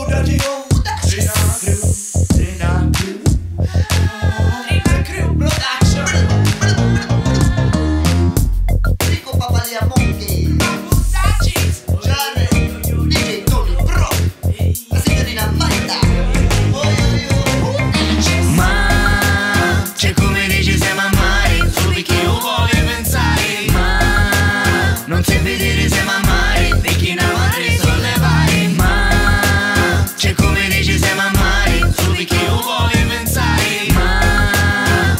radio. Trina Crew Production. Rico Papalia Monkey, Gianni, DJ Tony Pro, la signorina Magda. Ma c'è come dici siamo a mare, solo perché io voglio pensare. Ma non sai vedere siamo a mare, perché non vorrei sollevare. Ma c'è come dici siamo a mare, solo perché io voglio pensare. Ma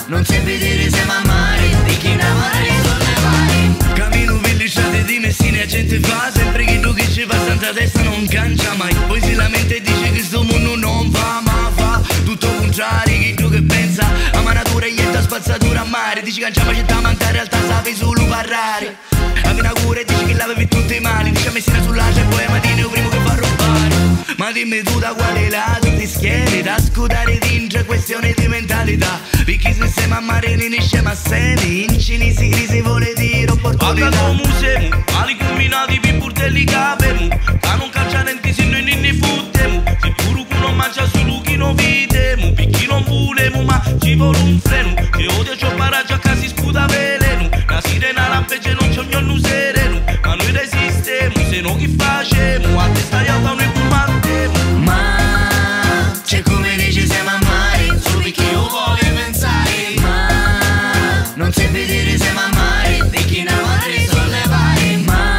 non sai vedere siamo a mare, perché non vorrei sollevare. Cammino per le strade di Messina e gente fa sempre che tu che ci va senza testa non cancia mai. Poi si lamenta e dice che sto mondo non va, ma fa tutto contrario che tu che pensa. Ama natura e niente spazzatura a mare. Dici che canciamo città ma in realtà sape solo parlare. Avina cura e dici che l'avevi tutti i mali. Dici a Messina sull'ace e poi a mattina è il primo che fa rubare. Ma dimmi tu da quale lato ti schieri, da scudare dentro è questione di mentalità. Perché se siamo a mare ne esce ma seni, in cinesi crisi vuole dire opportunità. Guarda come siamo, mali combinati per burtelli capemu. Che non caccia niente se noi ne futtemu. Se pure che non mangia solo chi non vedemu. Perché non volemu ma ci vuole un freno. Che odio c'ho paraggio a casa sputa veleno. La sirena lampeggia non c'è ognuno sereno. Ma noi resistemu, se no che facemu. A testa alta noi combattemu. Ma c'è come dici siamo a mare, solo perché io voglio pensare. Ma non sai vedere siamo a mare, perché non vorrei sollevare. Ma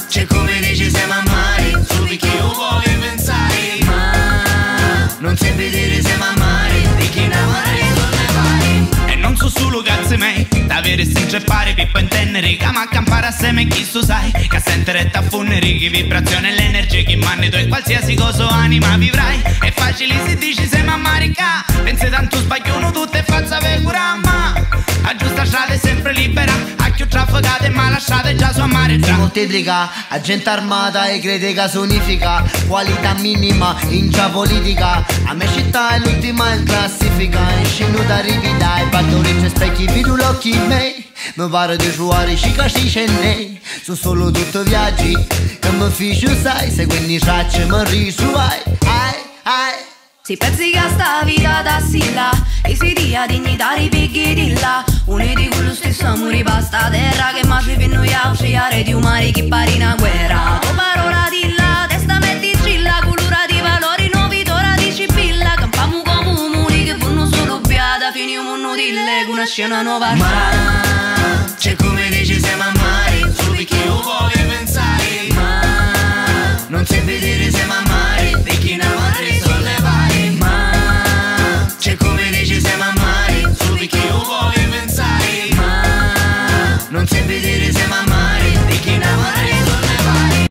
c'è come dici siamo a mare, solo perché io voglio pensare. Ma non sai vedere siamo a mare, perché non vorrei sollevare. E non so solo cazzi miei, da avere sempre pare per poi intendere che ma campare assieme chi tu sai. Che sentire e t'affonnere che vibrazione e l'energia che mandi tu e qualsiasi cosa anima vivrai. È facile se dici siamo a marica, pensi tanto sbagliano tutte e faccia figura. Ma a giusta strada è sempre libera, a chi ho trafficato e ma la strada è già su a mare Si già. moltiplica, a gente armata e crede che sonifica. Qualità minima in già politica. A me città è l'ultima in classifica. In scenuta ripida e batto ricci specchi virulocchi miei. Mi pare di suare cicatrice nei. Sono solo tutto viaggi che mi ficio sai. Se quindi tracce mi risuai. Ai, ai. Si pensi che sta vita da silla e si dia dignità ripighi di là. Uniti con lo stesso amore basta terra che ma ci finno a uscire di umani che pari una guerra. Tu parola di là, testa metti gilla, cultura di valori nuovi, tora di cibilla. Campamu come umuni che vanno solo biada, finiamo un nudille con una scena nuova. Ma c'è come dici siamo a mare, solo perché io voglio pensare. Ma non sai vedere siamo a mare, perché non vorrei sollevare. Ma c'è come dici siamo a mare, solo perché io voglio pensare. Ma non sai vedere siamo a mare.